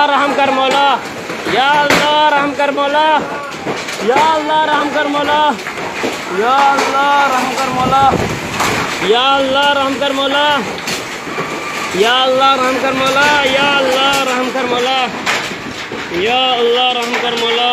रहम कर मौला, या अल्लाह रहम कर मौला, या अल्लाह रहम कर मौला, या अल्लाह रहम कर मौला, या अल्लाह रहम कर मौला, या अल्लाह रहम कर मौला, या अल्लाह रहम कर मौला, या अल्लाह रहम कर मौला।